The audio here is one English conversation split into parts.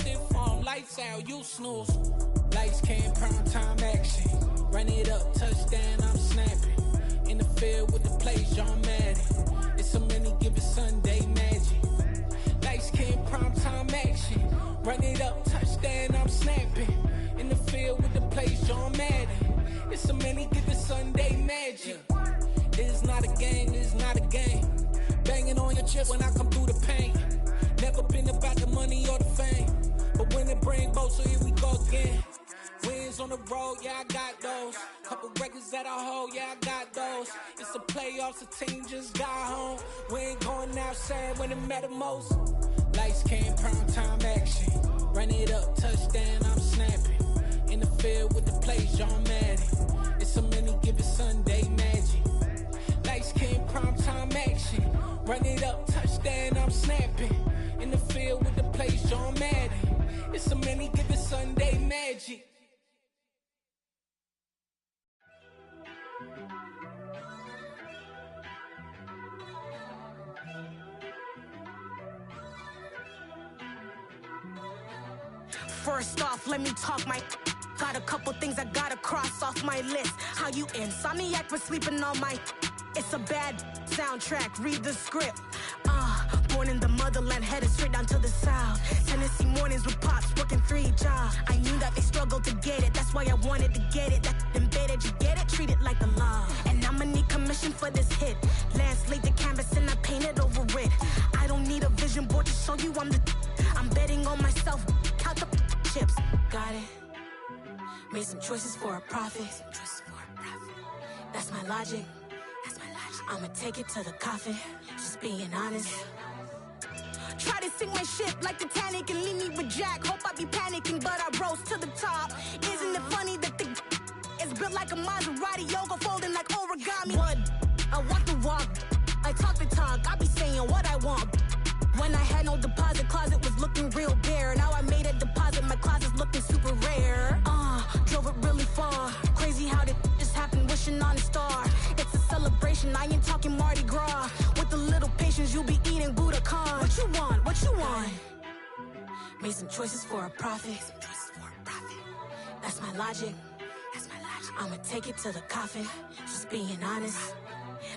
State Farm, lights out, you snooze. Lights came, prime time action. Run it up, touchdown, I'm snapping. In the field with the plays, John Madden. It's a many given Sunday magic. Lights came, prime time action. Run it up, touchdown, I'm snapping. In the field with the plays, John Madden. It's a many given Sunday magic. It's not a game, it's not a game. Banging on your chest when I come through the pain. Never been about the money or the fame. But when it bring both, so here we go again. Wins on the road, yeah, I got those. Couple records that I hold, yeah, I got those. It's the playoffs, the team just got home. We ain't going outside when it matter most. Lights came, prime time action. Run it up, touchdown, I'm snapping. In the field with the plays, John Madden. It's a many given Sunday magic. Lights came, prime time action. Run it up, touchdown, I'm snapping. In the field with the plays, John Madden. It's a many given Sunday magic. First off, let me talk my. Got a couple things I gotta cross off my list. How you insomniac for sleeping on my. It's a bad soundtrack, read the script. Born in the motherland, headed straight down to the south. Tennessee mornings with pops, working 3 jobs. I knew that they struggled to get it, that's why I wanted to get it. That embedded, you get it, treat it like the law. And I'ma need commission for this hit. Lance laid the canvas and I painted over it. I don't need a vision board to show you I'm betting on myself, count the chips. Got it. Made some choices for a profit. That's my logic. I'ma take it to the coffin, just being honest. Try to sink my ship like Titanic and leave me with Jack. Hope I be panicking, but I rose to the top. Isn't it funny that the is built like a Maserati, yoga folding like origami? What? I walk the walk, I talk the talk, I be saying what I want. When I had no deposit, closet was looking real bare. Now I made a deposit, my closet's looking super rare. Drove it really far. Crazy how did just happen, wishing on a star. It's a celebration, I ain't talking Mardi Gras. With a little patience, you'll be eating Budokan. What you want? What you want? Made some choices for a profit. That's my logic. I'ma take it to the coffin, just being honest.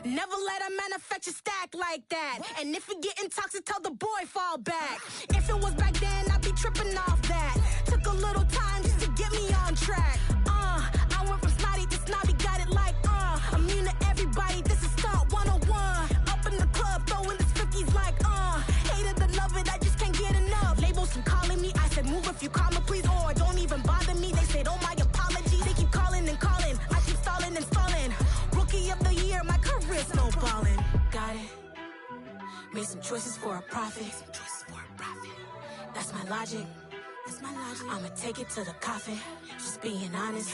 Never let a manufacture stack like that. And if it getting toxic, tell the boy fall back. If it was back then, I'd be tripping off that. Took a little time just to get me on track. I went from snotty to snobby, got it like immune to everybody, this is Stunt 101. Up in the club, throwing this 50s like hate it or love it, I just can't get enough. Labels keep calling me, I said move if you call me please, or don't even bother me. They said oh my apologies, they keep calling and calling, I keep stalling and stalling. Rookie of the year, my career snowballing. Got it. Made some choices for a profit. That's my logic. I'ma take it to the coffin, just being honest.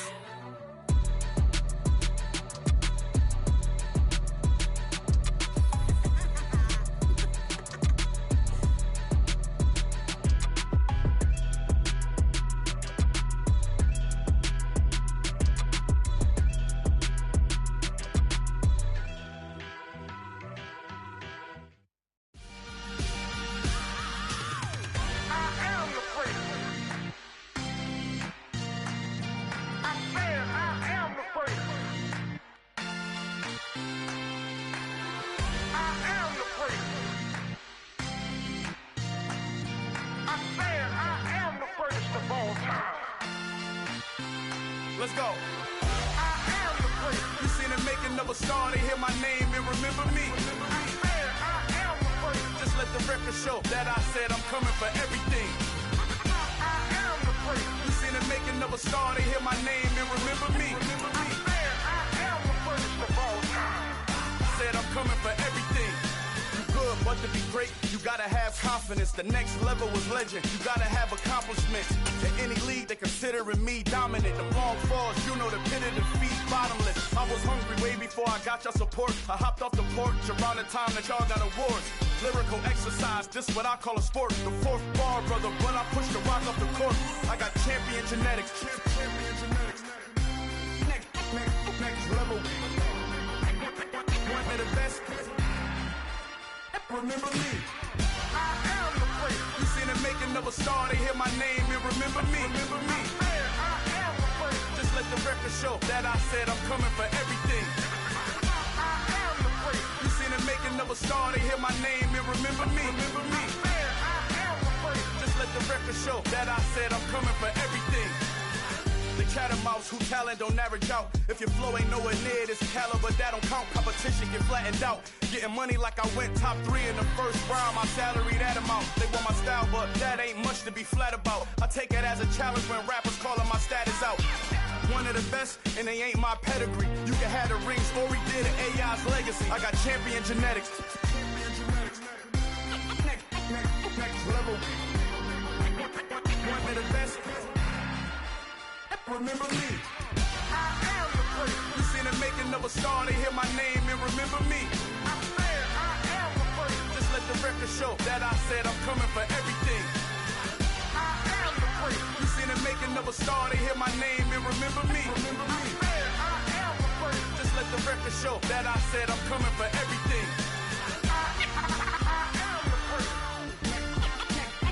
Let's go. I am the prince. You seen the making of a star, they hear my name and remember me. I am the prince. Just let the record show that I said I'm coming for everything. I am the prince. You seen the making of a star, they hear my name and remember me. I am the prince of all time. Said I'm coming for everything. Good, but to be great, you gotta have confidence. The next level was legend, you gotta have accomplishments. In any league, they considering me dominant. The wrong falls, you know the pit of defeat, bottomless. I was hungry way before I got your support. I hopped off the porch around the time that y'all got awards. Lyrical exercise, this what I call a sport. The fourth bar, brother, when I push the rock off the court. I got champion genetics. Next level. One of the best. Remember me. I am the prince. You seen it making making of a star, they hear my name and remember me. Just let the record show that I said I'm coming for everything. You seen the making of a star, they hear my name and remember me. Just let the record show that I said I'm coming for everything. The cat and mouse who talent don't average out. If your flow ain't nowhere near this caliber, that don't count. Competition get flattened out. Getting money like I went top 3 in the first round. My salary that amount. They want my style, but that ain't much to be flat about. I take it as a challenge when rappers calling my status out. One of the best, and they ain't my pedigree. You can have the rings, or we did an AI's legacy. I got champion genetics. Next level. One of the best. Remember me. I am the place. You seen the making of a star, they hear my name and remember me. I am the place. Just let the record show that I said I'm coming for everything. I am the place. You seen the making of a star, they hear my name and remember me. I am the place. Just let the record show that I said I'm coming for everything. I am the place.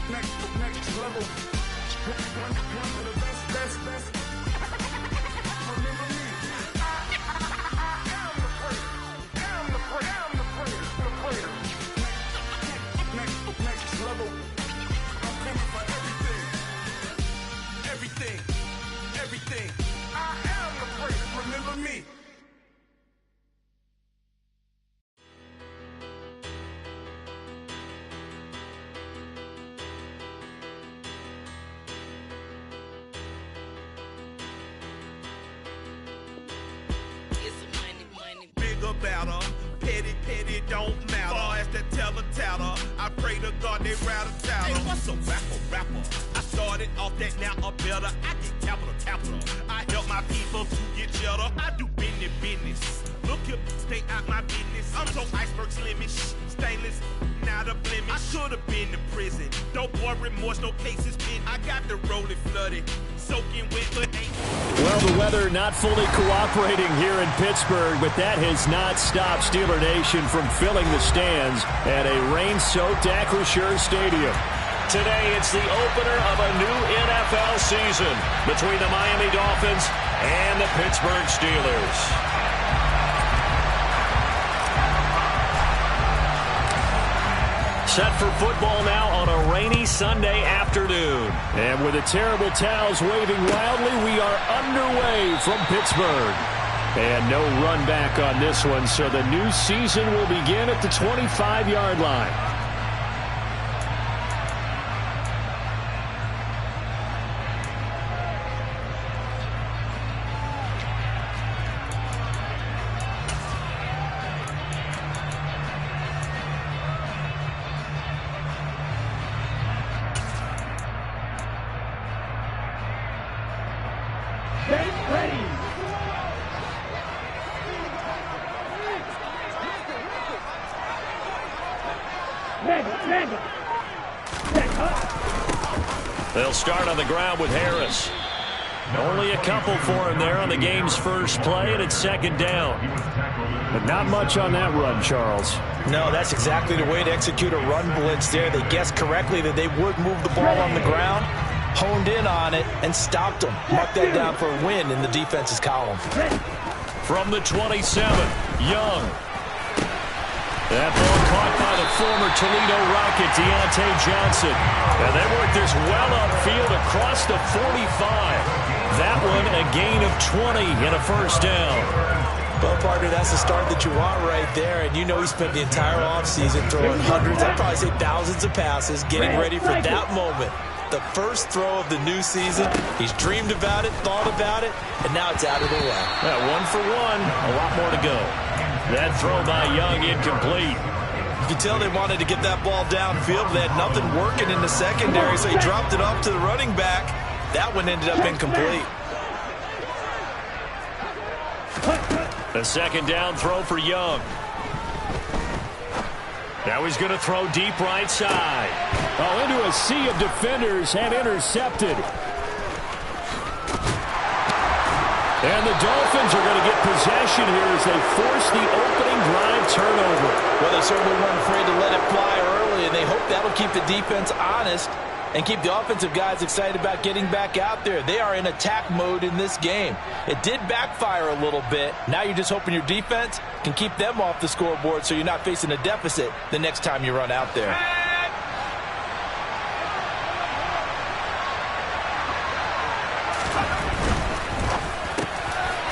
Next level. One of the best. Everything. I am the place. Remember me. Bigger, better. Petty don't matter. Far as the teller, I pray to God they rattle tattle. Hey, what's a rapper? I started off that, now I'm better. I get capital. I help my people to get cheddar. I do business. Look here, stay out my business. I'm so iceberg slimish, stainless, not a blemish. I should have been to prison. Don't boy remorse, no cases pinned. I got the rolling flooded, soaking wet, but ain't. Well, the weather not fully cooperating here in Pittsburgh, but that has not stopped Steeler Nation from filling the stands at a rain-soaked Acrisure Stadium. Today, it's the opener of a new NFL season between the Miami Dolphins and the Pittsburgh Steelers. Set for football now on a rainy Sunday afternoon. And with the terrible towels waving wildly, we are underway from Pittsburgh. And no run back on this one, so the new season will begin at the 25-yard line. They'll start on the ground with Harris. Only a couple for him there on the game's first play, and it's second down. But not much on that run, Charles. No, that's exactly the way to execute a run blitz there. They guessed correctly that they would move the ball on the ground, honed in on it, and stopped them. Mark that down for a win in the defense's column. From the 27, Young. That ball caught by the former Toledo Rocket, Deontay Johnson. And they work this well upfield across the 45. That one a gain of 20 and a first down. Well, partner, that's the start that you want right there. And you know he spent the entire offseason throwing hundreds, I'd probably say thousands of passes, getting ready for that moment. The first throw of the new season. He's dreamed about it, thought about it, and now it's out of the way. Yeah, 1 for 1, a lot more to go. That throw by Young incomplete. You can tell they wanted to get that ball downfield. They had nothing working in the secondary, so he dropped it off to the running back. That one ended up incomplete. A second down throw for Young. Now he's going to throw deep right side. Oh, into a sea of defenders and intercepted. And the Dolphins are going to get possession here as they force the opening drive turnover. Well, they certainly weren't afraid to let it fly early, and they hope that'll keep the defense honest. and keep the offensive guys excited about getting back out there. They are in attack mode in this game. It did backfire a little bit. Now you're just hoping your defense can keep them off the scoreboard so you're not facing a deficit the next time you run out there.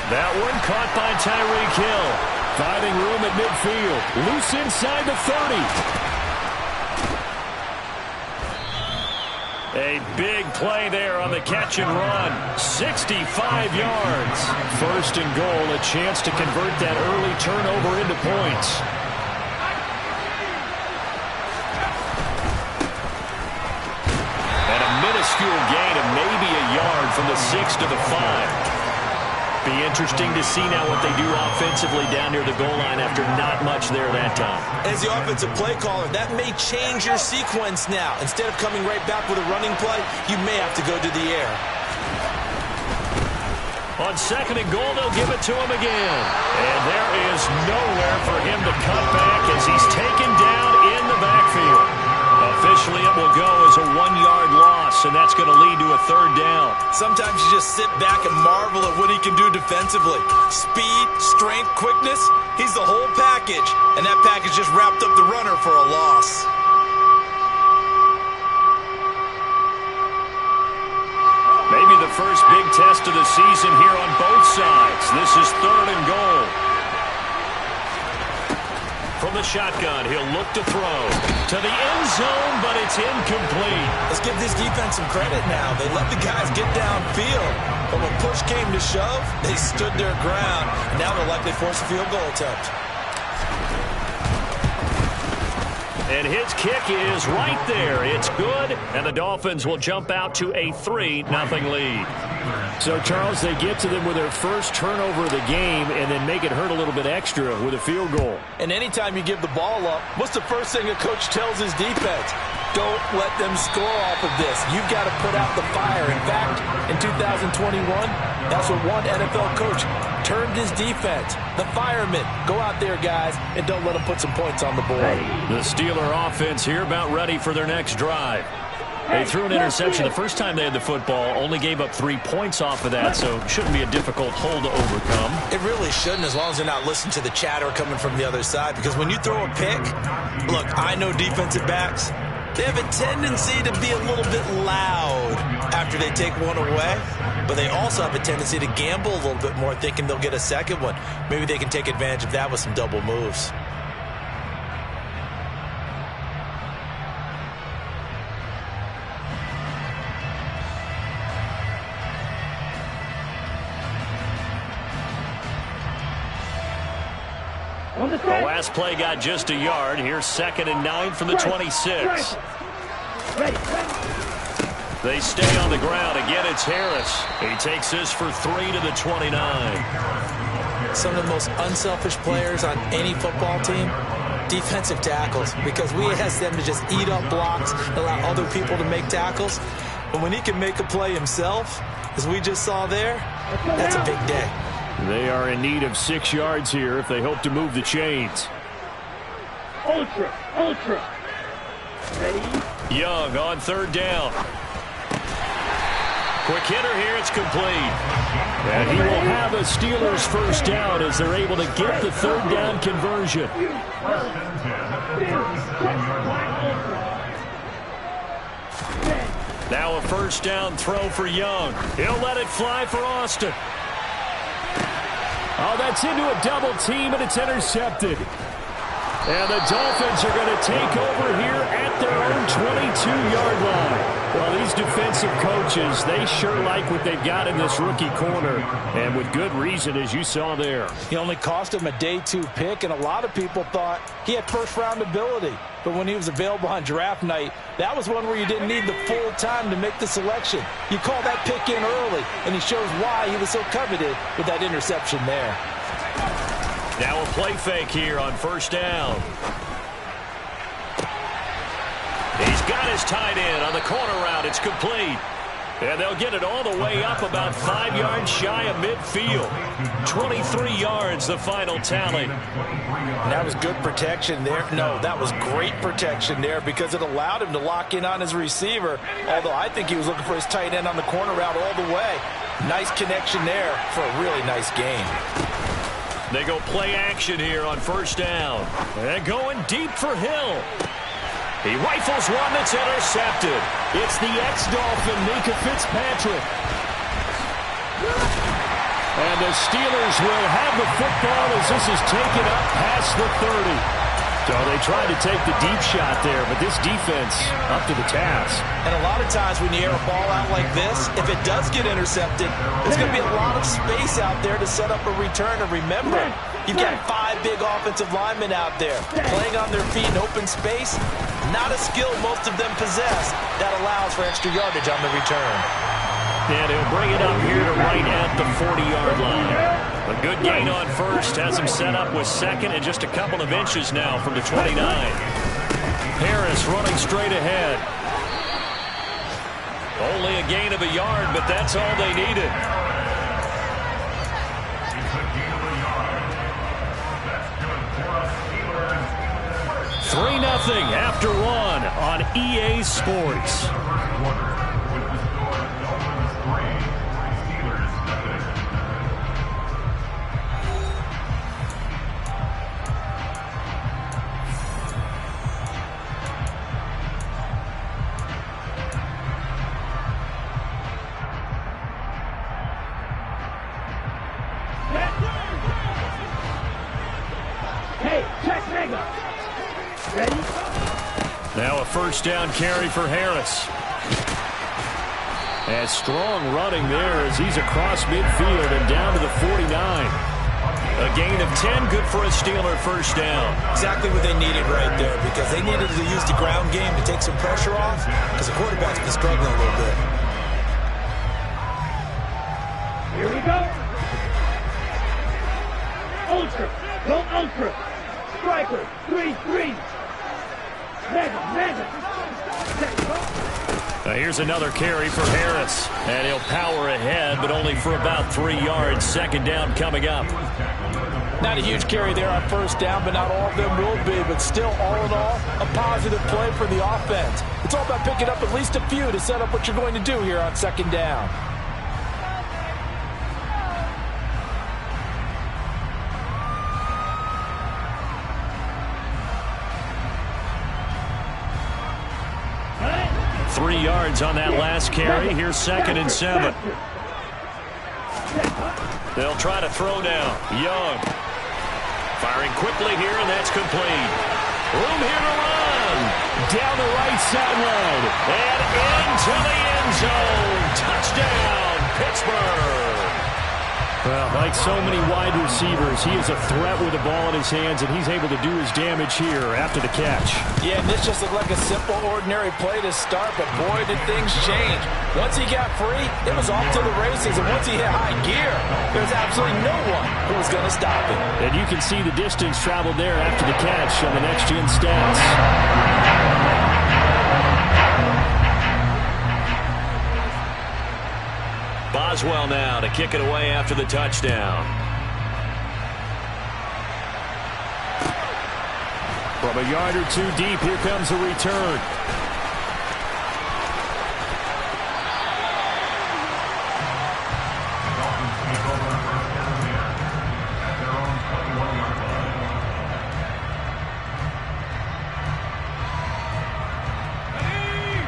That one caught by Tyreek Hill. Finding room at midfield. Loose inside the 30. A big play there on the catch and run. 65 yards. First and goal, a chance to convert that early turnover into points. And a minuscule gain of maybe a yard from the 6 to the 5. Be interesting to see now what they do offensively down near the goal line after not much there that time. As the offensive play caller, that may change your sequence now. Instead of coming right back with a running play, you may have to go to the air. On second and goal, they'll give it to him again. And there is nowhere for him to cut back as he's taken down in the backfield. Officially, it will go as a 1-yard loss, and that's going to lead to a third down. Sometimes you just sit back and marvel at what he can do defensively. Speed, strength, quickness, he's the whole package. And that package just wrapped up the runner for a loss. Maybe the first big test of the season here on both sides. This is third and goal. From the shotgun, he'll look to throw to the end zone, but it's incomplete. Let's give this defense some credit now. They let the guys get downfield, but when push came to shove, they stood their ground. Now they'll likely force a field goal attempt. And his kick is right there. It's good, and the Dolphins will jump out to a 3-0 lead. So, Charles, they get to them with their first turnover of the game and then make it hurt a little bit extra with a field goal. And anytime you give the ball up, what's the first thing a coach tells his defense? Don't let them score off of this. You've got to put out the fire. In fact, in 2021, that's what one NFL coach termed his defense. The firemen. Go out there, guys, and don't let them put some points on the board. The Steeler offense here about ready for their next drive. They threw an interception the first time they had the football, only gave up 3 points off of that, so shouldn't be a difficult hole to overcome. It really shouldn't, as long as they're not listening to the chatter coming from the other side, because when you throw a pick, look, I know defensive backs, they have a tendency to be a little bit loud after they take one away, but they also have a tendency to gamble a little bit more, thinking they'll get a second one. Maybe they can take advantage of that with some double moves. The last play got just a yard. Here's 2nd and 9 from the 26. They stay on the ground. Again, it's Harris. He takes this for 3 to the 29. Some of the most unselfish players on any football team, defensive tackles, because we ask them to just eat up blocks, allow other people to make tackles. But when he can make a play himself, as we just saw there, that's a big day. They are in need of 6 yards here if they hope to move the chains. Ultra. Ready? Young on 3rd down. Quick hitter here, it's complete. And he will have a Steelers first down as they're able to get the 3rd down conversion. Now a first down throw for Young. He'll let it fly for Austin. Oh, that's into a double team, and it's intercepted. And the Dolphins are going to take over here at their own 22-yard line. Well, these defensive coaches, they sure like what they've got in this rookie corner, and with good reason, as you saw there. He only cost him a day 2 pick, and a lot of people thought he had first-round ability. But when he was available on draft night, that was one where you didn't need the full time to make the selection. You call that pick in early, and he shows why he was so coveted with that interception there. Now a play fake here on first down. He's got his tight end on the corner route. It's complete. And they'll get it all the way up about 5 yards shy of midfield. 23 yards, the final tally. That was good protection there. No, that was great protection there because it allowed him to lock in on his receiver, although I think he was looking for his tight end on the corner route all the way. Nice connection there for a really nice gain. They go play action here on first down. And going deep for Hill. He rifles one that's intercepted. It's the ex-Dolphin, Mika Fitzpatrick. And the Steelers will have the football as this is taken up past the 30. So they tried to take the deep shot there, but this defense up to the task. And a lot of times when you air a ball out like this, if it does get intercepted, there's going to be a lot of space out there to set up a return. And remember, you've got 5 big offensive linemen out there playing on their feet in open space. Not a skill most of them possess. That allows for extra yardage on the return. And he'll bring it up here to right at the 40-yard line. A good gain on first. Has him set up with second and just a couple of inches now from the 29. Harris running straight ahead. Only a gain of a yard, but that's all they needed. Three 3-0 after one on EA Sports. Now a first down carry for Harris. And strong running there as he's across midfield and down to the 49. A gain of 10, good for a Steeler first down. Exactly what they needed right there because they needed to use the ground game to take some pressure off because the quarterback's been struggling a little bit. Here we go. Ultra. Go ultra. Striker. 3-3. Mega. Here's another carry for Harris. And he'll power ahead, but only for about 3 yards. Second down coming up. Not a huge carry there on first down, but not all of them will be. But still, all in all, a positive play for the offense. It's all about picking up at least a few to set up what you're going to do here on second down. Three yards on that last carry. Here's 2nd and 7. They'll try to throw now. Young. Firing quickly here, and that's complete. Room here to run. Down the right sideline. And into the end zone. Touchdown, Pittsburgh. Well, like so many wide receivers, he is a threat with the ball in his hands, and he's able to do his damage here after the catch. Yeah, and this just looked like a simple, ordinary play to start, but boy, did things change. Once he got free, it was off to the races, and once he hit high gear, there's absolutely no one who was going to stop him. And you can see the distance traveled there after the catch on the next-gen stats. Boswell now to kick it away after the touchdown. From a yard or two deep, here comes a return.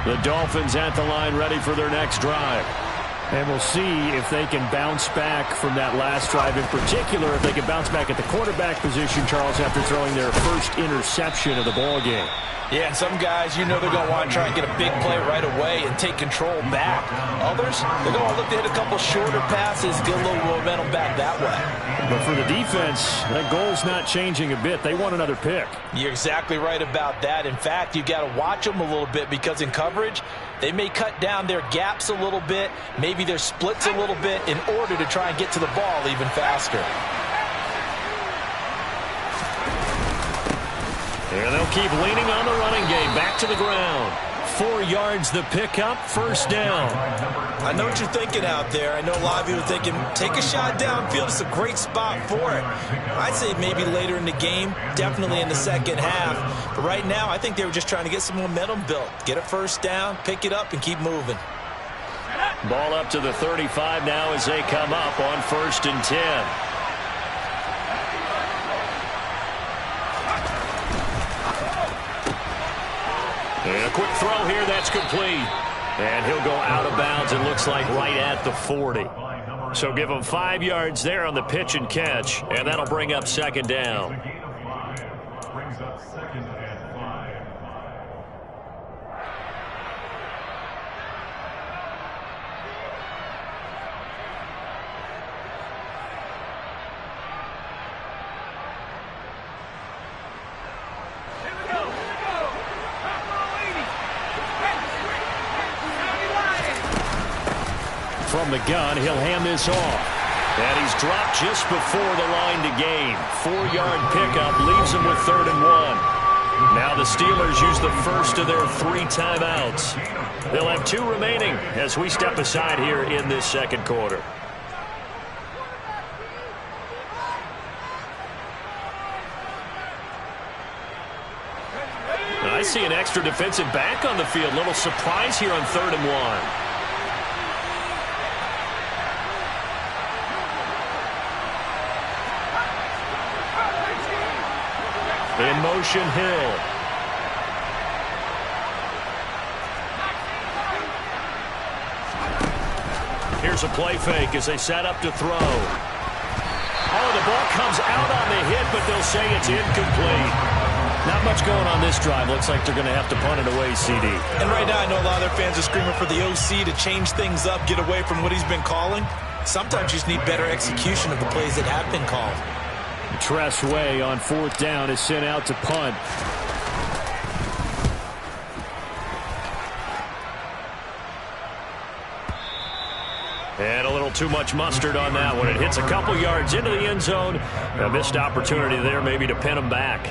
The Dolphins at the line ready for their next drive. And we'll see if they can bounce back from that last drive. In particular, if they can bounce back at the quarterback position, Charles, after throwing their first interception of the ball game. Yeah, and some guys, you know they're going to want to try and get a big play right away and take control back. Others, they're going to look to hit a couple shorter passes, get a little momentum back that way. But for the defense, that goal's not changing a bit. They want another pick. You're exactly right about that. In fact, you've got to watch them a little bit because in coverage, they may cut down their gaps a little bit, maybe their splits a little bit in order to try and get to the ball even faster. And they'll keep leaning on the running game. Back to the ground. 4 yards the pickup, first down. I know what you're thinking out there. I know a lot of you are thinking, take a shot downfield. It's a great spot for it. I'd say maybe later in the game, definitely in the second half. But right now, I think they were just trying to get some momentum built. Get a first down, pick it up, and keep moving. Ball up to the 35 now as they come up on 1st and 10. And a quick throw here, that's complete. And he'll go out of bounds, it looks like right at the 40. So give him 5 yards there on the pitch and catch, and that'll bring up second down. From the gun, he'll hand this off. And he's dropped just before the line to gain. 4-yard pickup leaves him with 3rd and 1. Now the Steelers use the first of their 3 timeouts. They'll have 2 remaining as we step aside here in this second quarter. I see an extra defensive back on the field. Little surprise here on 3rd and 1. In motion, Hill. Here's a play fake as they set up to throw. Oh, the ball comes out on the hit, but they'll say it's incomplete. Not much going on this drive. Looks like they're going to have to punt it away, CD. And right now, I know a lot of their fans are screaming for the OC to change things up, get away from what he's been calling. Sometimes you just need better execution of the plays that have been called. Tress Way on 4th down is sent out to punt. And a little too much mustard on that one. It hits a couple yards into the end zone. A missed opportunity there maybe to pin them back.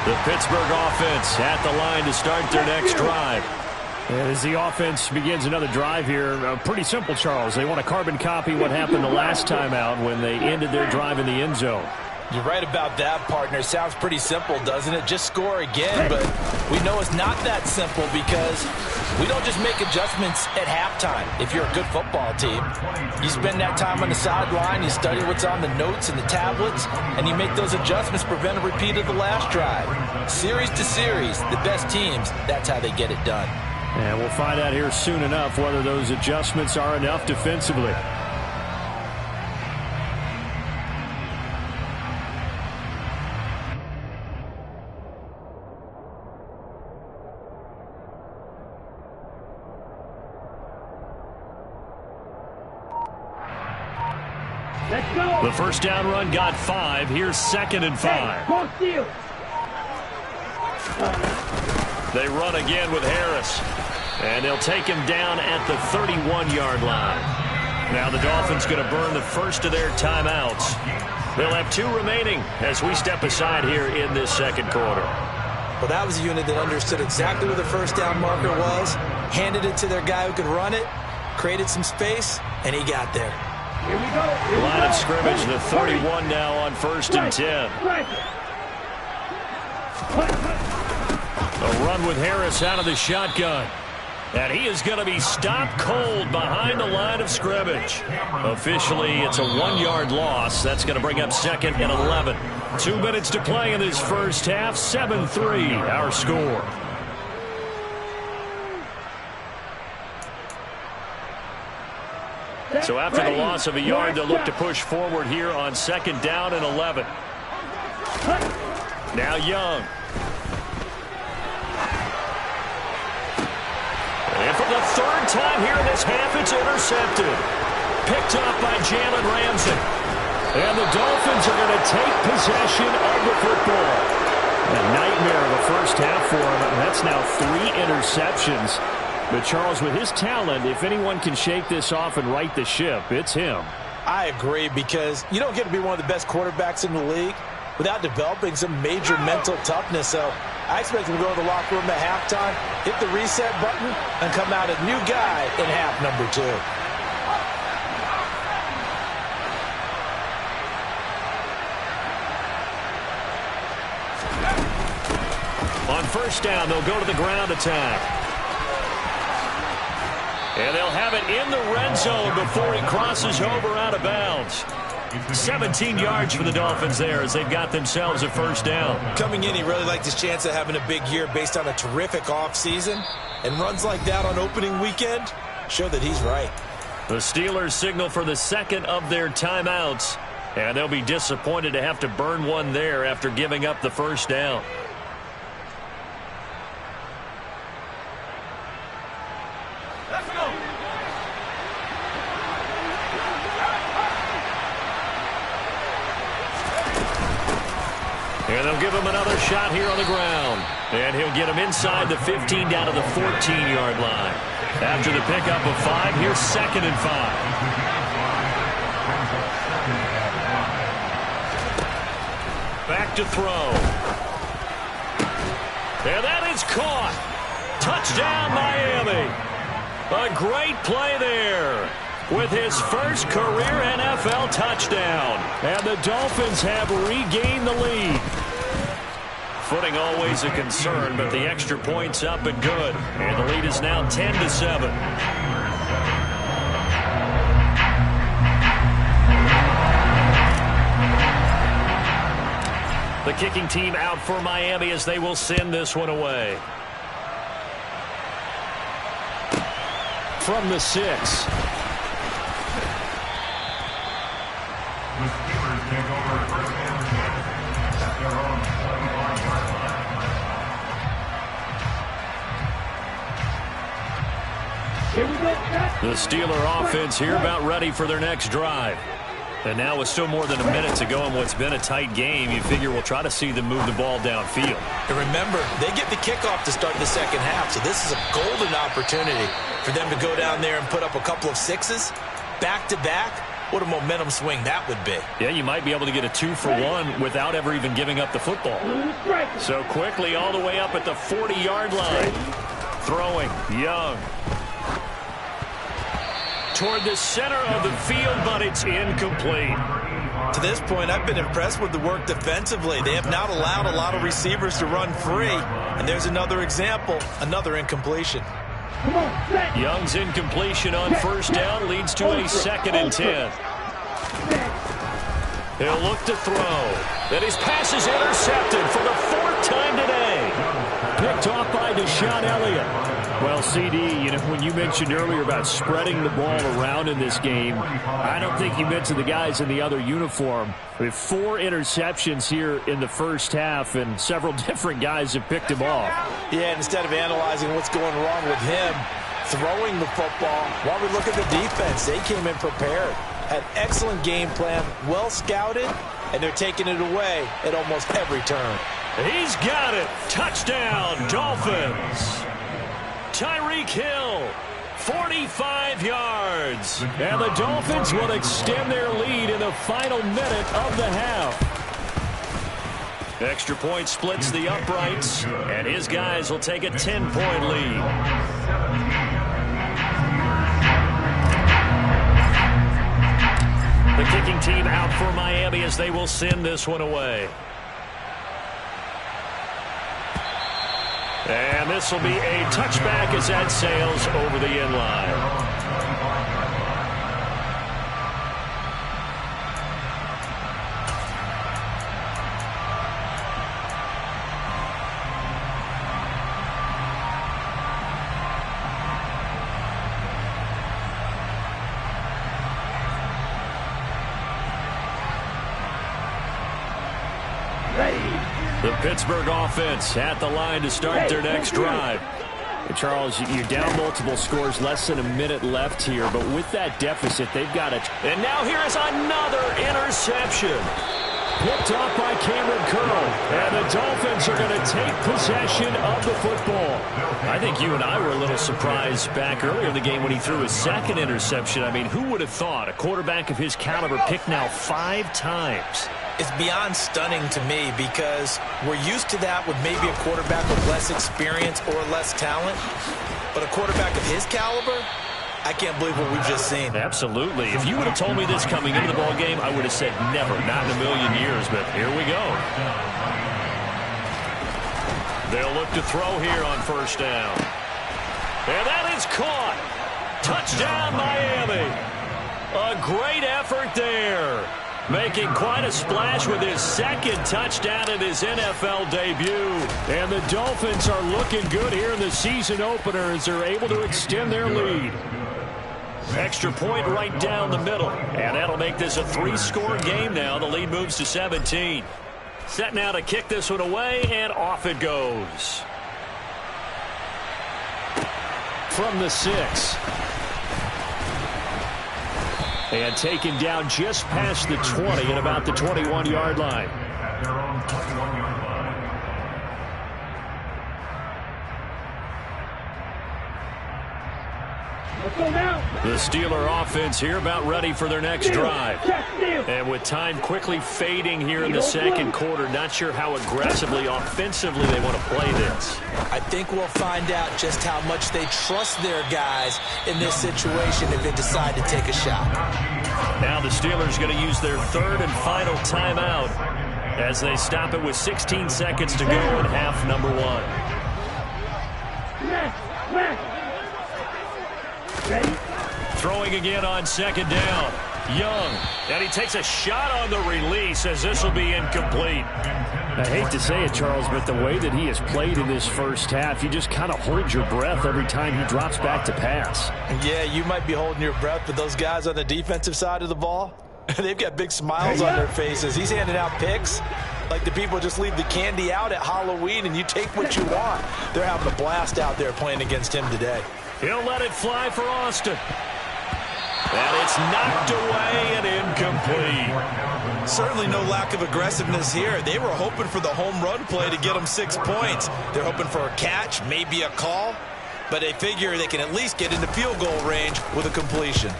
The Pittsburgh offense at the line to start their next drive. And as the offense begins another drive here, pretty simple, Charles. They want to carbon copy what happened the last time out when they ended their drive in the end zone. You're right about that, partner. Sounds pretty simple, doesn't it? Just score again, but we know it's not that simple because we don't just make adjustments at halftime. If you're a good football team, you spend that time on the sideline, you study what's on the notes and the tablets, and you make those adjustments, prevent a repeat of the last drive. Series to series, the best teams, that's how they get it done. And we'll find out here soon enough whether those adjustments are enough defensively. Let's go. The first down run got 5. Here's 2nd and 5. Go steal. They run again with Harris. And they'll take him down at the 31-yard line. Now the Dolphins going to burn the first of their timeouts. They'll have 2 remaining as we step aside here in this second quarter. Well, that was a unit that understood exactly where the first down marker was, handed it to their guy who could run it, created some space, and he got there. Here we go. Line of scrimmage, the 31 now on 1st and 10. A run with Harris out of the shotgun. And he is going to be stopped cold behind the line of scrimmage. Officially, it's a 1-yard loss. That's going to bring up 2nd and 11. 2 minutes to play in this first half. 7-3, our score. So after the loss of a yard, they'll look to push forward here on 2nd down and 11. Now Young. And for the 3rd time here in this half, it's intercepted. Picked up by Jalen Ramsey. And the Dolphins are going to take possession of the football. A nightmare of a first half for them. That's now 3 interceptions. But, Charles, with his talent, if anyone can shake this off and right the ship, it's him. I agree, because you don't get to be one of the best quarterbacks in the league without developing some major mental toughness. So I expect him to go to the locker room at halftime, hit the reset button, and come out a new guy in half number 2. On first down, they'll go to the ground attack. And they'll have it in the red zone before he crosses over out of bounds. 17 yards for the Dolphins there as they've got themselves a first down. Coming in, he really liked his chance of having a big year based on a terrific offseason. And runs like that on opening weekend show that he's right. The Steelers signal for the second of their timeouts. And they'll be disappointed to have to burn one there after giving up the first down. And they'll give him another shot here on the ground. And he'll get him inside the 15 down to the 14-yard line. After the pickup of 5, here's 2nd and 5. Back to throw. And that is caught. Touchdown, Miami. A great play there with his first career NFL touchdown. And the Dolphins have regained the lead. Footing always a concern, but the extra point's up and good. And the lead is now 10-7. The kicking team out for Miami as they will send this one away. From the 6. The Steeler offense here about ready for their next drive. And now with still more than a minute to go in what's been a tight game, you figure we'll try to see them move the ball downfield. And remember, they get the kickoff to start the second half, so this is a golden opportunity for them to go down there and put up a couple of 6s back-to-back. What a momentum swing that would be. Yeah, you might be able to get a 2-for-1 without ever even giving up the football. So quickly all the way up at the 40-yard line. Throwing, Young. Toward the center of the field, but it's incomplete. To this point, I've been impressed with the work defensively. They have not allowed a lot of receivers to run free. And there's another example, another incompletion. Young's incompletion on first down leads to a 2nd and 10. He'll look to throw. And his pass is intercepted for the 4th time today. Picked off by Deshaun Elliott. Well, CD, when you mentioned earlier about spreading the ball around in this game, I don't think you mentioned the guys in the other uniform. We have 4 interceptions here in the first half, and several different guys have picked him off. Yeah, and instead of analyzing what's going wrong with him, throwing the football, while we look at the defense, they came in prepared, had excellent game plan, well scouted, and they're taking it away at almost every turn. He's got it. Touchdown, Dolphins. Tyreek Hill, 45 yards. And the Dolphins will extend their lead in the final minute of the half. Extra point splits the uprights, and his guys will take a 10-point lead. The kicking team out for Miami as they will send this one away. And this will be a touchback as that sails over the end line. The Pittsburgh offense at the line to start their next drive. And Charles, you're down multiple scores, less than a minute left here, but with that deficit, they've got it. And now here is another interception. Picked off by Cameron Curl. And the Dolphins are going to take possession of the football. I think you and I were a little surprised back earlier in the game when he threw his second interception. I mean, who would have thought a quarterback of his caliber picked now 5 times? It's beyond stunning to me because we're used to that with maybe a quarterback with less experience or less talent. But a quarterback of his caliber, I can't believe what we've just seen. Absolutely. If you would have told me this coming into the ball game, I would have said never, not in a million years. But here we go. They'll look to throw here on first down. And that is caught. Touchdown, Miami. A great effort there. Making quite a splash with his second touchdown in his NFL debut. And the Dolphins are looking good here in the season opener as they're able to extend their lead. Extra point right down the middle. And that'll make this a 3-score game now. The lead moves to 17. Set now to kick this one away, and off it goes. From the 6. And taken down just past the 20 at about the 21-yard line. The Steeler offense here about ready for their next drive. And with time quickly fading here in the second quarter, not sure how aggressively, offensively they want to play this. I think we'll find out just how much they trust their guys in this situation if they decide to take a shot. Now the Steelers going to use their third and final timeout as they stop it with 16 seconds to go in half number 1. Throwing again on second down. Young. And he takes a shot on the release as this will be incomplete. I hate to say it, Charles, but the way that he has played in this first half, you just kind of hold your breath every time he drops back to pass. Yeah, you might be holding your breath, but those guys on the defensive side of the ball, they've got big smiles on their faces. He's handing out picks like the people just leave the candy out at Halloween and you take what you want. They're having a blast out there playing against him today. He'll let it fly for Austin. And it's knocked away and incomplete. Certainly no lack of aggressiveness here. They were hoping for the home run play to get them 6 points. They're hoping for a catch, maybe a call, but they figure they can at least get into field goal range with a completion.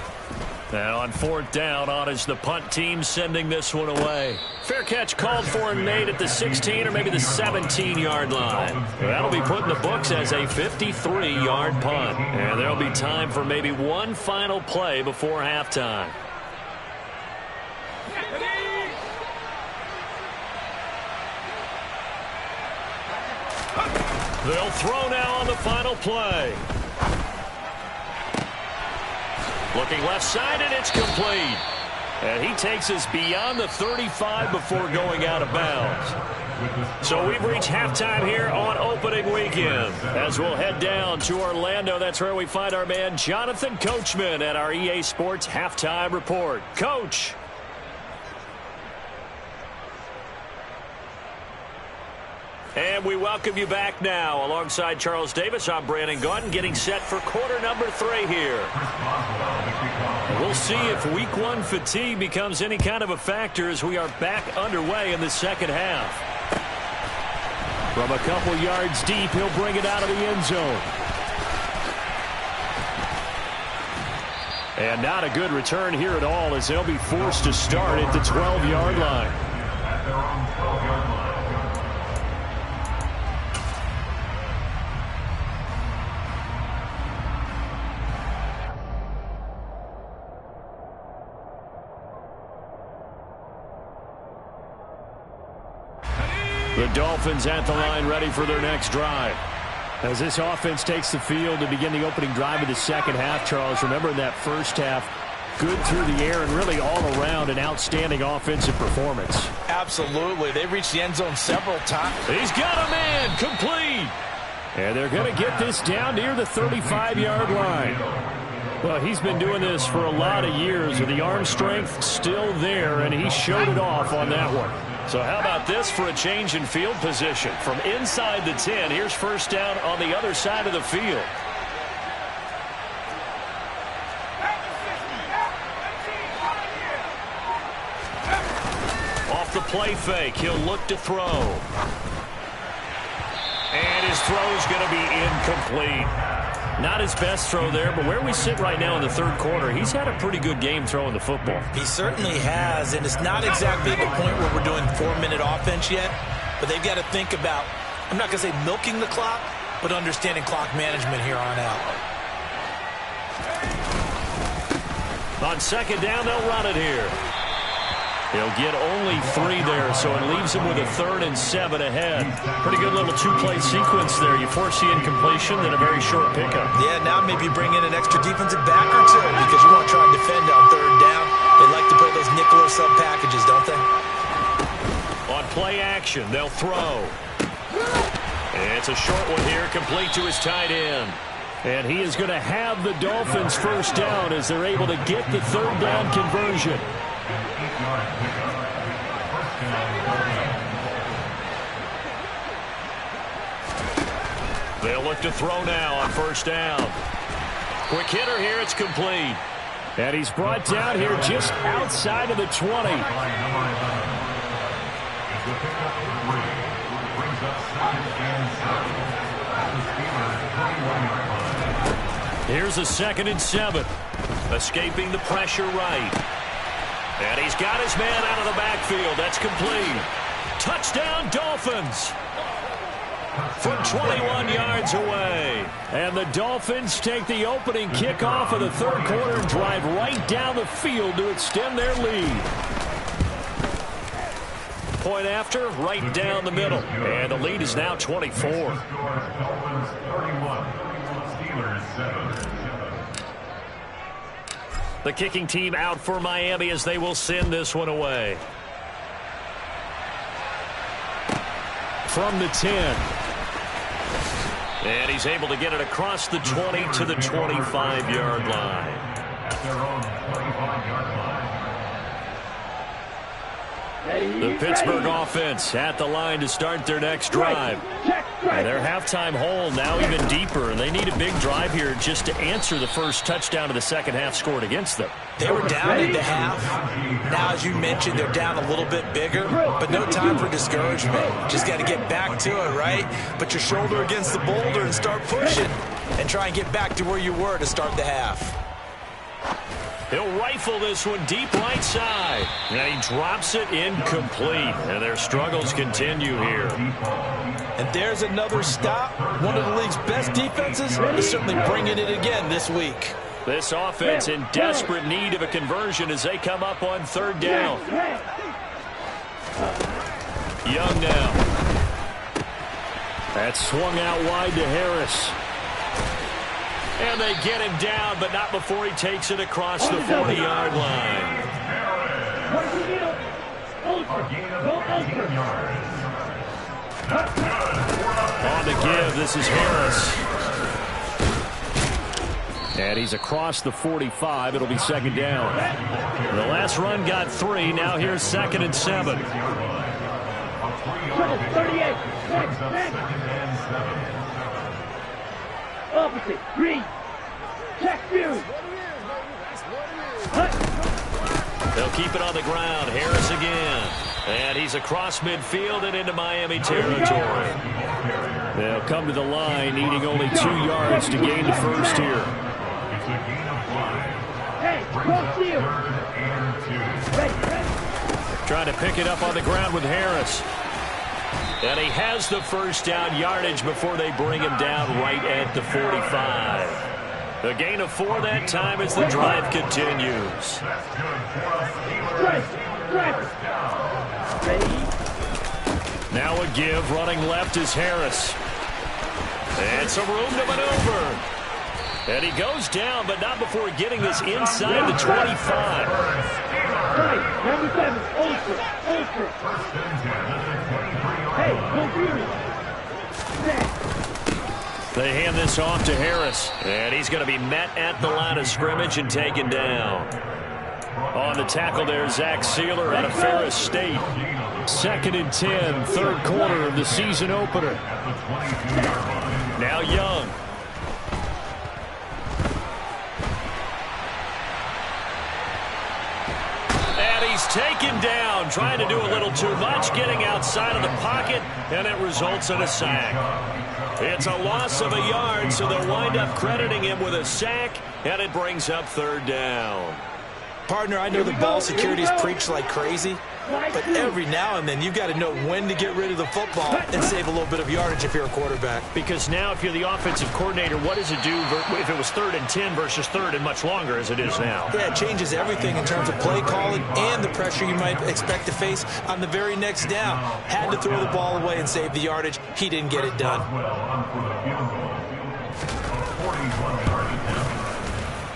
Now on fourth down, on is the punt team sending this one away. Fair catch called for and made at the 16 or maybe the 17-yard line. That'll be put in the books as a 53-yard punt. And there'll be time for maybe one final play before halftime. They'll throw now on the final play. Looking left side, and it's complete. And he takes us beyond the 35 before going out of bounds. So we've reached halftime here on opening weekend. As we'll head down to Orlando, that's where we find our man Jonathan Coachman at our EA Sports Halftime Report. Coach. And we welcome you back now. Alongside Charles Davis, I'm Brandon Gaudin, getting set for quarter number 3 here. We'll see if week 1 fatigue becomes any kind of a factor as we are back underway in the second half. From a couple yards deep, he'll bring it out of the end zone. And not a good return here at all as they'll be forced to start at the 12-yard line. The Dolphins at the line ready for their next drive. As this offense takes the field to begin the opening drive of the second half, Charles, remember in that first half, good through the air and really all around an outstanding offensive performance. Absolutely. They reached the end zone several times. He's got a man, complete. And they're going to get this down near the 35-yard line. Well, he's been doing this for a lot of years with the arm strength still there, and he showed it off on that one. So how about this for a change in field position? From inside the 10, here's first down on the other side of the field. Off off the play fake. He'll look to throw. And his throw's going to be incomplete. Not his best throw there, but where we sit right now in the third quarter, he's had a pretty good game throwing the football. He certainly has, and it's not exactly the point where we're doing 4-minute offense yet, but they've got to think about, I'm not going to say milking the clock, but understanding clock management here on out. On second down, they'll run it here. He'll get only 3 there, so it leaves him with a 3rd and 7 ahead. Pretty good little 2-play sequence there. You force the incompletion, then a very short pickup. Yeah, now maybe bring in an extra defensive back or two because you want to try and defend on 3rd down. They like to play those nickel or sub packages, don't they? On play action, they'll throw. It's a short one here, complete to his tight end. And he is going to have the Dolphins first down as they're able to get the 3rd down conversion. They'll look to throw now on first down. Quick hitter here, it's complete. And he's brought down here just outside of the 20. Here's a 2nd and 7. Escaping the pressure right. And he's got his man out of the backfield. That's complete. Touchdown, Dolphins. From 21 yards away. And the Dolphins take the opening kickoff of the third quarter and drive right down the field to extend their lead. Point after, right down the middle. And the lead is now 24. The kicking team out for Miami as they will send this one away. From the 10. And he's able to get it across the 20 to the 25-yard line. The Pittsburgh offense at the line to start their next drive. And their halftime hole now even deeper. And they need a big drive here just to answer the first touchdown of the second half scored against them. They were down at the half. Now, as you mentioned, they're down a little bit bigger, but no time for discouragement. Just got to get back to it, right? Put your shoulder against the boulder and start pushing. And try and get back to where you were to start the half. He'll rifle this one deep right side. And he drops it incomplete. And their struggles continue here. And there's another stop. One of the league's best defenses is certainly bringing it again this week. This offense in desperate need of a conversion as they come up on third down. Young now. That's swung out wide to Harris. And they get him down, but not before he takes it across the 40-yard line. On the give, this is Harris. And he's across the 45. It'll be second down. The last run got 3. Now here's 2nd and 7. 38. Opposite. Green. Check view. They'll keep it on the ground. Harris again. And he's across midfield and into Miami territory. They'll come to the line, needing only 2 yards to gain the first here. Trying to pick it up on the ground with Harris. And he has the first down yardage before they bring him down right at the 45. A gain of 4 that time as the drive continues. Now a give, running left is Harris. And some room to maneuver. And he goes down, but not before getting this inside the 25. They hand this off to Harris. And he's going to be met at the line of scrimmage and taken down. On the tackle there, Zach Sealer out of Ferris State. 2nd and 10, third quarter of the season opener. Now Young. And he he's taken down, trying to do a little too much, getting outside of the pocket, and it results in a sack. It's a loss of a yard, so they'll wind up crediting him with a sack, and it brings up third down. Partner, I know the ball security is preached like crazy, but every now and then you've got to know when to get rid of the football and save a little bit of yardage if you're a quarterback. Because now if you're the offensive coordinator, what does it do if it was 3rd and 10 versus 3rd and much longer as it is now? Yeah, it changes everything in terms of play calling and the pressure you might expect to face on the very next down. Had to throw the ball away and save the yardage. He didn't get it done.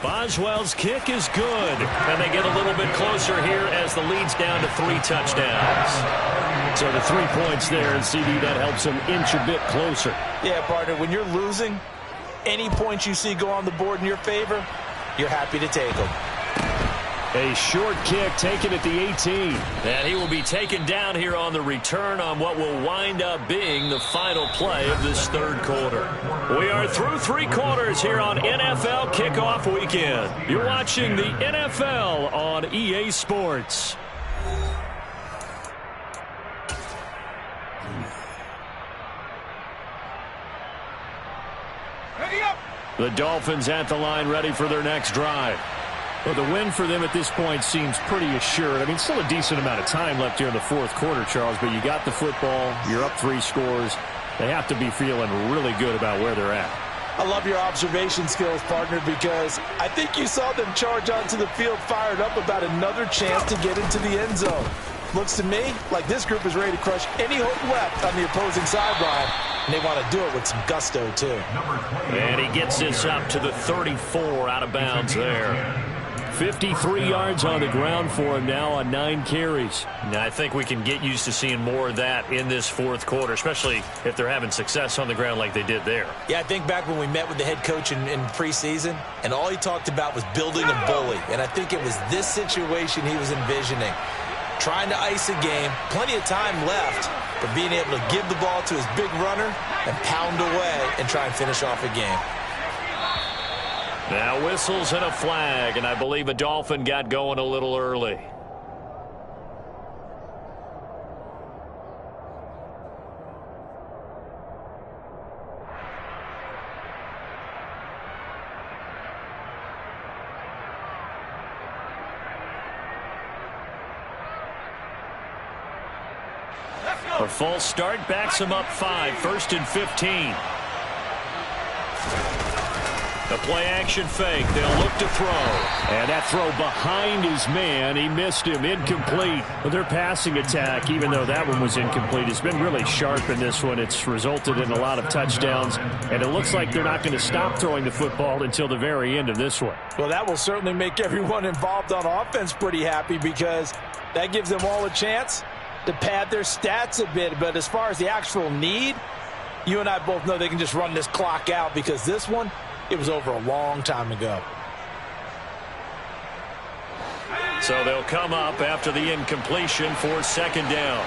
Boswell's kick is good, and they get a little bit closer here as the lead's down to 3 touchdowns. So the 3 points there, and CD, that helps them inch a bit closer. Yeah, partner, when you're losing, any points you see go on the board in your favor, you're happy to take them. A short kick taken at the 18. And he will be taken down here on the return on what will wind up being the final play of this third quarter. We are through 3 quarters here on NFL Kickoff Weekend. You're watching the NFL on EA Sports. The Dolphins at the line ready for their next drive. Well, the win for them at this point seems pretty assured. I mean, still a decent amount of time left here in the fourth quarter, Charles, but you got the football, you're up 3 scores. They have to be feeling really good about where they're at. I love your observation skills, partner, because I think you saw them charge onto the field fired up about another chance to get into the end zone. Looks to me like this group is ready to crush any hope left on the opposing sideline, and they want to do it with some gusto, too. And he gets this up to the 34 out of bounds there. 53 yards on the ground for him now on 9 carries. Now, I think we can get used to seeing more of that in this fourth quarter, especially if they're having success on the ground like they did there. Yeah, I think back when we met with the head coach in preseason, and all he talked about was building a bully. And I think it was this situation he was envisioning. Trying to ice a game, plenty of time left, but being able to give the ball to his big runner and pound away and try and finish off a game. Now whistles and a flag, and I believe a Dolphin got going a little early. A false start backs him up 5, 1st and 15. The play-action fake. They'll look to throw. And that throw behind his man. He missed him. Incomplete. But their passing attack, even though that one was incomplete, has been really sharp in this one. It's resulted in a lot of touchdowns. And it looks like they're not going to stop throwing the football until the very end of this one. Well, that will certainly make everyone involved on offense pretty happy, because that gives them all a chance to pad their stats a bit. But as far as the actual need, you and I both know they can just run this clock out, because this one, it was over a long time ago. So they'll come up after the incompletion for 2nd down.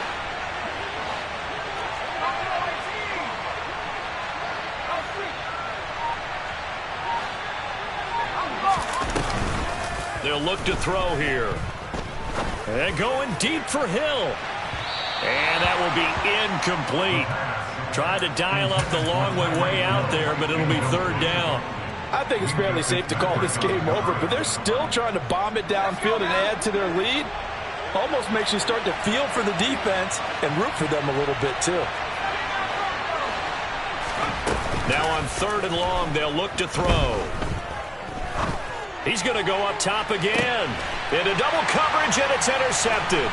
They'll look to throw here. And going deep for Hill. And that will be incomplete. Tried to dial up the long way out there, but it'll be 3rd down. I think it's fairly safe to call this game over, but they're still trying to bomb it downfield and add to their lead. Almost makes you start to feel for the defense and root for them a little bit, too. Now on 3rd and long, they'll look to throw. He's going to go up top again. Into double coverage, and it's intercepted.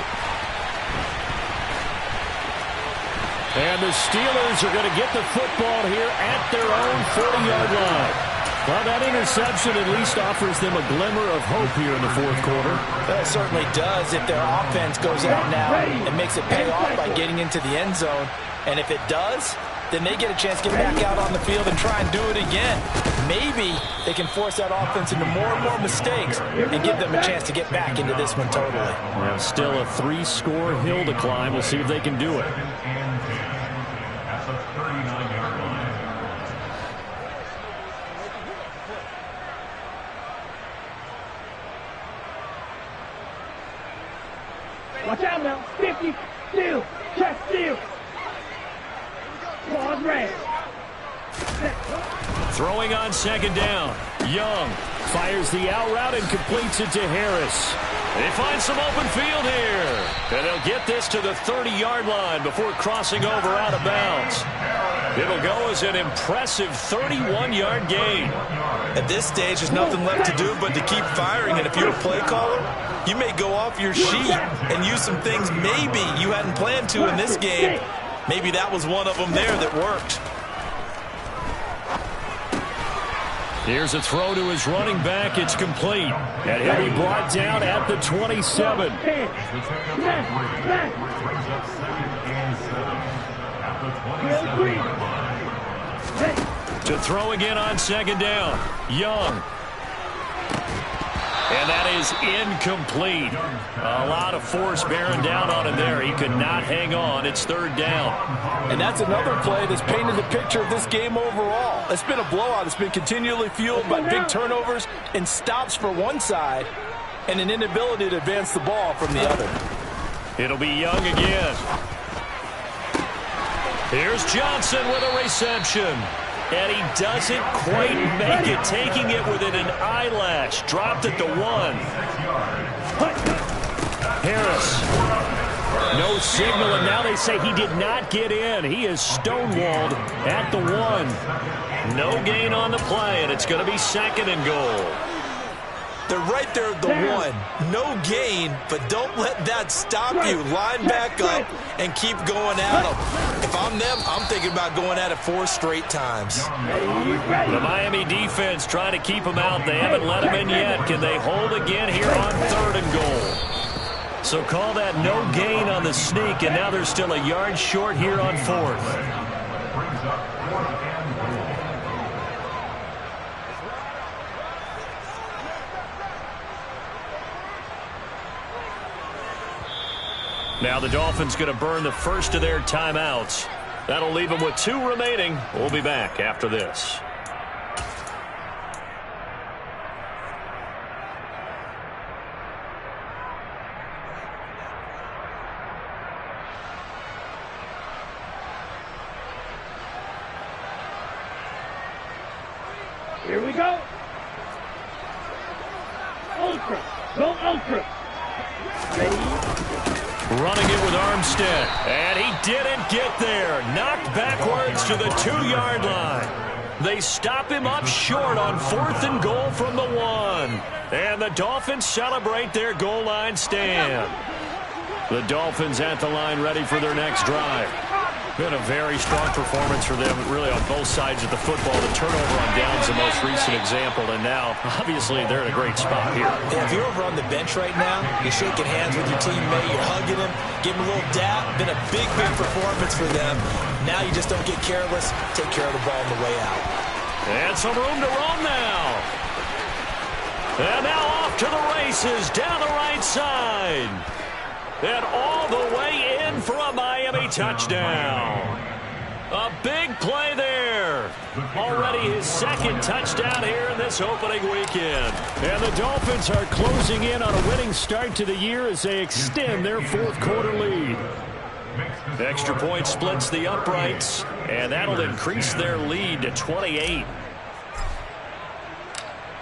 And the Steelers are going to get the football here at their own 40-yard line. Well, that interception at least offers them a glimmer of hope here in the fourth quarter. That certainly does, if their offense goes out now and makes it pay off by getting into the end zone. And if it does, then they get a chance to get back out on the field and try and do it again. Maybe they can force that offense into more and more mistakes and give them a chance to get back into this one totally. Well, still a 3-score hill to climb. We'll see if they can do it. Watch out now. 50. Steal. Check. Steal. Pause red. Throwing on second down. Young fires the out route and completes it to Harris. They find some open field here. And they'll get this to the 30-yard line before crossing over out of bounds. It'll go as an impressive 31-yard gain. At this stage, there's nothing left to do but to keep firing. And if you're a play caller, you may go off your sheet and use some things maybe you hadn't planned to in this game. Maybe that was one of them there that worked. Here's a throw to his running back. It's complete. And he'll be brought down at the 27. To throw again on second down. Young. And that is incomplete. A lot of force bearing down on him there. He could not hang on. It's third down. And that's another play that's painted the picture of this game overall. It's been a blowout. It's been continually fueled by big turnovers and stops for one side and an inability to advance the ball from the other. It'll be Young again. Here's Johnson with a reception. And he doesn't quite make it, taking it within an eyelash. Dropped at the 1. Harris. No signal, and now they say he did not get in. He is stonewalled at the 1. No gain on the play, and it's going to be second and goal. They're right there at the 1. No gain, but don't let that stop you. Line back up and keep going at them. If I'm them, I'm thinking about going at it 4 straight times. The Miami defense trying to keep him out. They haven't let him in yet. Can they hold again here on third and goal? So call that no gain on the sneak, and now they're still a yard short here on fourth. Now the Dolphins going to burn the first of their timeouts. That'll leave them with 2 remaining. We'll be back after this. Here we go. Ultra. Go Ultra. Ready. Running it with Armstead. And he didn't get there. Knocked backwards to the 2-yard line. They stop him up short on 4th and goal from the 1. And the Dolphins celebrate their goal line stand. The Dolphins at the line ready for their next drive. Been a very strong performance for them, really on both sides of the football. The turnover on downs the most recent example, and now, obviously, they're in a great spot here. Yeah, if you're over on the bench right now, you're shaking hands with your teammate, you're hugging him, giving him a little dap. Been a big, big performance for them. Now you just don't get careless. Take care of the ball on the way out. And some room to roam now. And now off to the races down the right side. And all the way in for a Miami touchdown. A big play there. Already his 2nd touchdown here in this opening weekend. And the Dolphins are closing in on a winning start to the year as they extend their 4th quarter lead. Extra point splits the uprights, and that'll increase their lead to 28.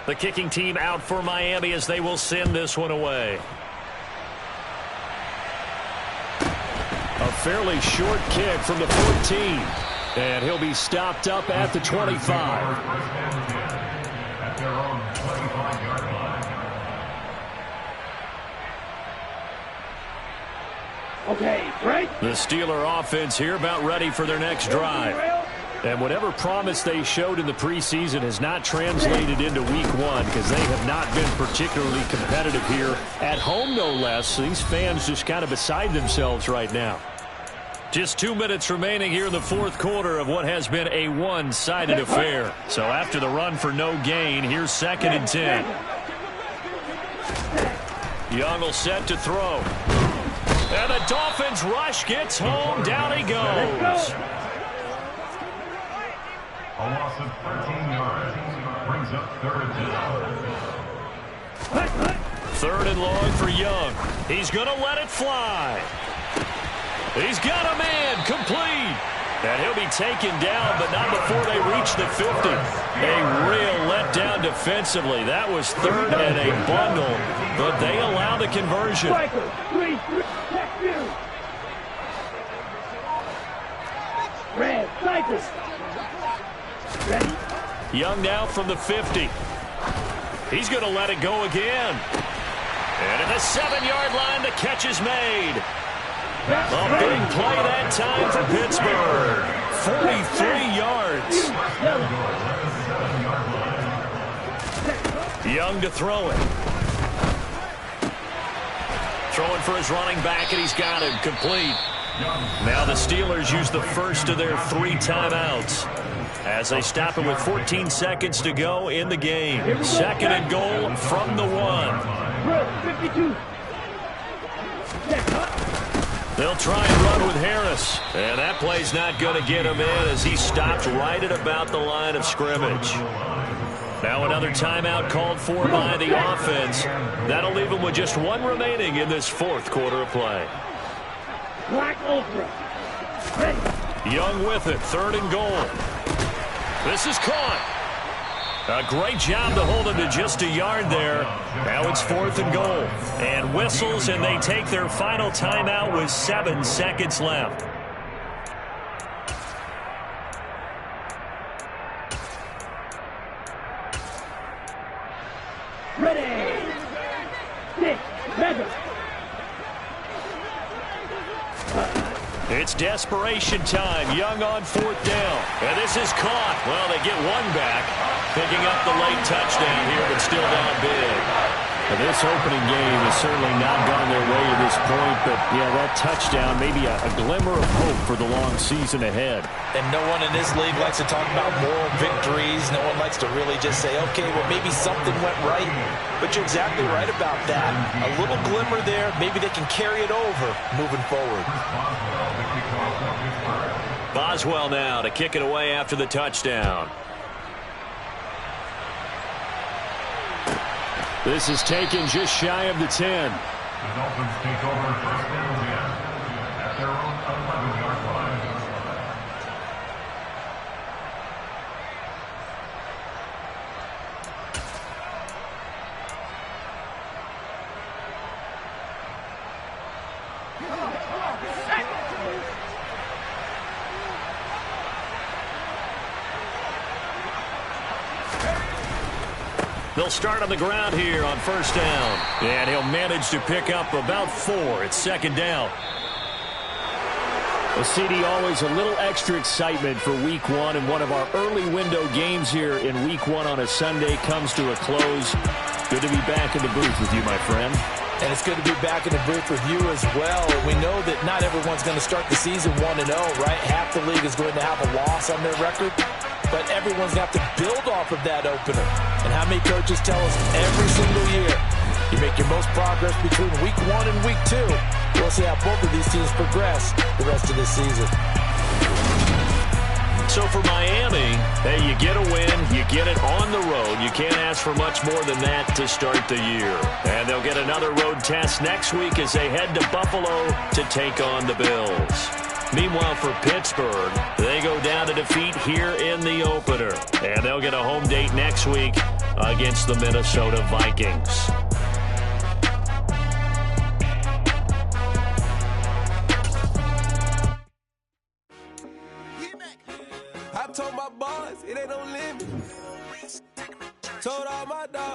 The kicking team out for Miami as they will send this one away. A fairly short kick from the 14. And he'll be stopped up at the 25. Okay, right. The Steeler offense here about ready for their next drive. And whatever promise they showed in the preseason has not translated into week 1 because they have not been particularly competitive here at home, no less. These fans just kind of beside themselves right now. Just 2 minutes remaining here in the 4th quarter of what has been a one-sided affair. So after the run for no gain, here's 2nd and 10. Young will set to throw. And the Dolphins rush gets home. Down he goes. A loss of 13 yards brings up 3rd and 10. Third and long for Young. He's going to let it fly. He's got a man complete. And he'll be taken down, but not before they reach the 50. A real letdown defensively. That was third and a bundle, but they allow the conversion. Red, cycle. Ready? Young now from the 50. He's going to let it go again. And at the 7-yard line, the catch is made. A big play that time for Pittsburgh. 43 yards. Young to throw it. Throwing for his running back, and he's got him complete. Now the Steelers use the first of their 3 timeouts as they stop it with 14 seconds to go in the game. Second and goal from the 1. 52. They'll try and run with Harris. And that play's not going to get him in as he stopped right at about the line of scrimmage. Now another timeout called for by the offense. That'll leave him with just 1 remaining in this 4th quarter of play. Black Ultra. Ready. Young with it. 3rd and goal. This is caught. A great job to hold him to just a yard there. Now it's 4th and goal. And whistles, and they take their final timeout with 7 seconds left. Ready. 6. Measure. It's desperation time. Young on 4th down. And this is caught. Well, they get 1 back. Picking up the late touchdown here, but still down big. Well, this opening game has certainly not gone their way to this point, but, yeah, that touchdown, maybe a glimmer of hope for the long season ahead. And no one in this league likes to talk about moral victories. No one likes to really just say, okay, well, maybe something went right. But you're exactly right about that. A little glimmer there. Maybe they can carry it over moving forward. Boswell now to kick it away after the touchdown. This is taken just shy of the 10. The Dolphins take over first down again at their own 11-yard line. They'll start on the ground here on 1st down. And he'll manage to pick up about 4. It's 2nd down. Well, CD, always a little extra excitement for Week 1. And one of our early window games here in Week 1 on a Sunday comes to a close. Good to be back in the booth with you, my friend. And it's good to be back in the booth with you as well. We know that not everyone's going to start the season 1-0, right? Half the league is going to have a loss on their record. But everyone's going to have to build off of that opener. And how many coaches tell us every single year, you make your most progress between Week 1 and Week 2. We'll see how both of these teams progress the rest of this season. So for Miami, hey, you get a win, you get it on the road. You can't ask for much more than that to start the year. And they'll get another road test next week as they head to Buffalo to take on the Bills. Meanwhile, for Pittsburgh, they go down to defeat here in the opener. And they'll get a home date next week against the Minnesota Vikings. I told my boys it ain't no limit. Told all my dogs.